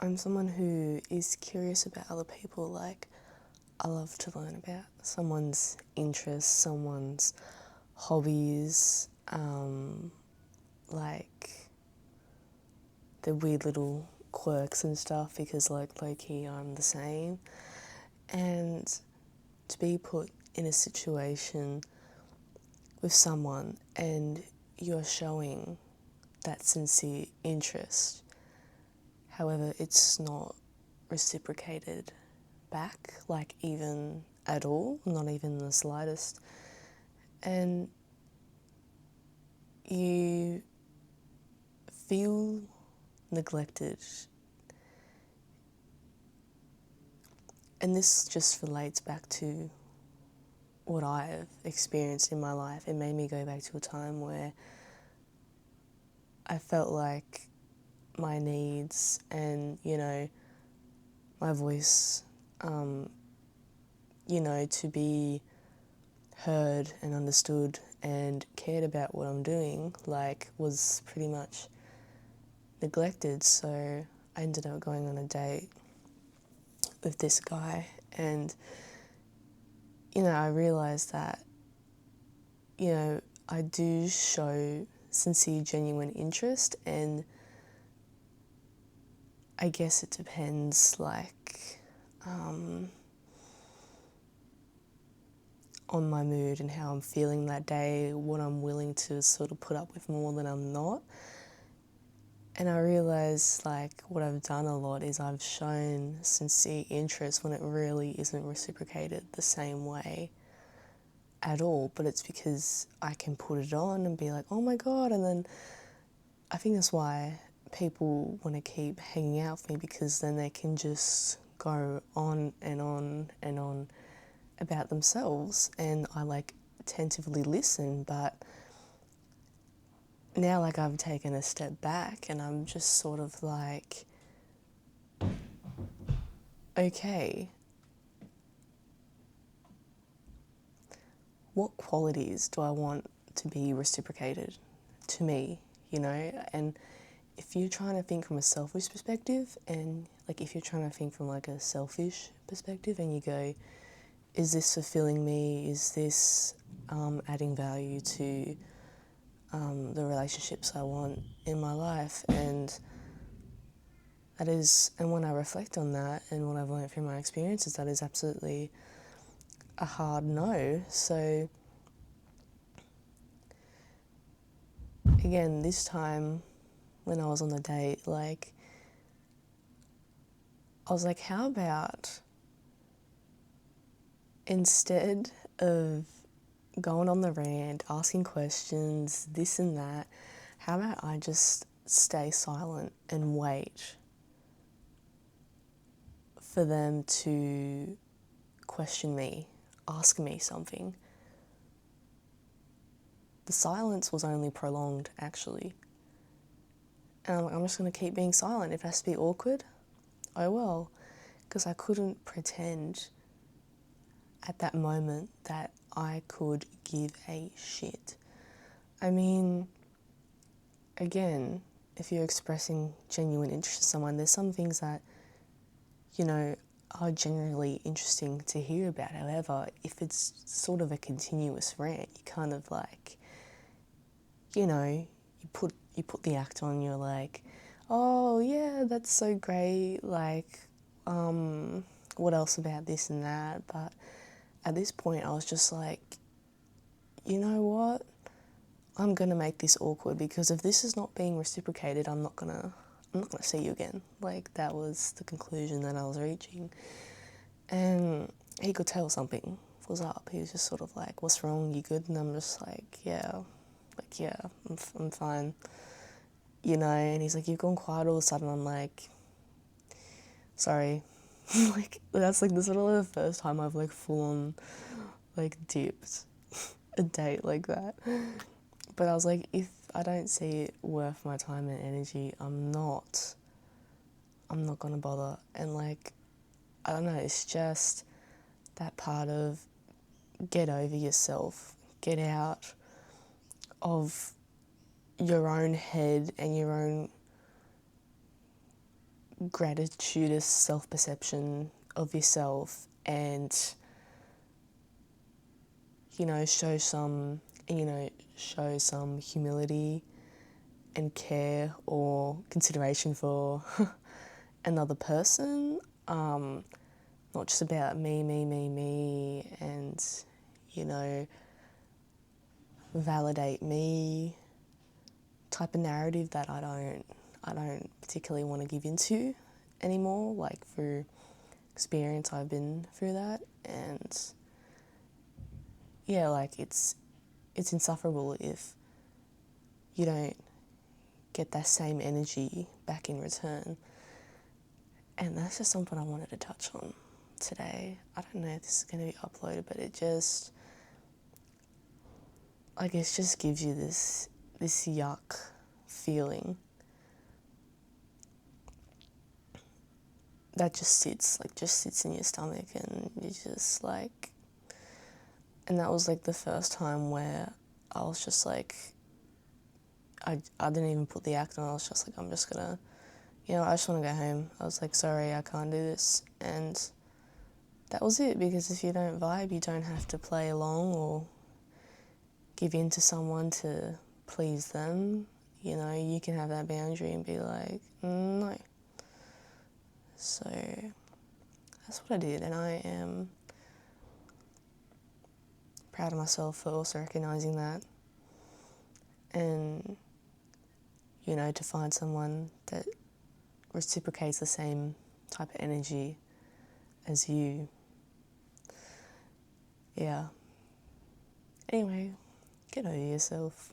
I'm someone who is curious about other people. Like, I love to learn about someone's interests, someone's hobbies, like the weird little quirks and stuff, because like low-key I'm the same. And to be put in a situation with someone and you're showing that sincere interest, however it's not reciprocated back, like even at all, not even the slightest, and you feel neglected. And this just relates back to what I've experienced in my life. It made me go back to a time where I felt like my needs and, my voice, to be heard and understood and cared about what I'm doing, like, was pretty much neglected. So I ended up going on a date with this guy, and I realised that I do show sincere, genuine interest, and I guess it depends, like, on my mood and how I'm feeling that day, what I'm willing to sort of put up with more than I'm not. And I realise, like, what I've done a lot is I've shown sincere interest when it really isn't reciprocated the same way at all, but it's because I can put it on and be like, oh my God, and then I think that's why people want to keep hanging out with me, because then they can just go on and on and on about themselves, and I like attentively listen. But now, like, I've taken a step back and I'm just sort of like, okay, what qualities do I want to be reciprocated to me, and if you're trying to think from a selfish perspective, and like if you're trying to think from like a selfish perspective and you go, is this fulfilling me? Is this adding value to the relationships I want in my life? And when I reflect on that and what I've learned from my experiences, that is absolutely a hard no. So again, this time when I was on the date, like, I was like, how about instead of going on the rant, asking questions, this and that, how about I just stay silent and wait for them to question me, ask me something? The silence was only prolonged, actually. And I'm like, I'm just going to keep being silent. If it has to be awkward, oh well. Because I couldn't pretend at that moment that I could give a shit. I mean, again, if you're expressing genuine interest in someone, there's some things that, are genuinely interesting to hear about. However, if it's sort of a continuous rant, you kind of like, you put the act on, you're like, oh yeah, that's so great, like, what else about this and that? But at this point I was just like, you know what? I'm gonna make this awkward, because if this is not being reciprocated, I'm not gonna see you again. Like, that was the conclusion that I was reaching. And he could tell something was up. He was just sort of like, what's wrong? You good? And I'm just like, yeah, I'm fine. And he's like, you've gone quiet all of a sudden. I'm like, sorry. Like, that's like, this is literally the first time I've like full on like dipped a date like that. But I was like, if I don't see it worth my time and energy, I'm not gonna bother. And like, I don't know, it's just that part of get over yourself, get out of your own head and your own gratitude, self-perception of yourself, and show some humility and care or consideration for another person. Not just about me, and validate me type of narrative that I don't particularly want to give into anymore. Like, through experience, I've been through that, and yeah, like it's insufferable if you don't get that same energy back in return. And that's just something I wanted to touch on today. I don't know if this is going to be uploaded, but it just, I guess, just gives you this yuck feeling that just sits in your stomach, and you just like, and that was like the first time where I was just like, I didn't even put the act on. I was just like, I'm just gonna, I just want to go home. I was like, sorry, I can't do this. And that was it, because if you don't vibe, you don't have to play along or give in to someone to please them. You can have that boundary and be like, no. So that's what I did, and I am proud of myself for also recognising that. And, to find someone that reciprocates the same type of energy as you. Yeah. Anyway, get over yourself.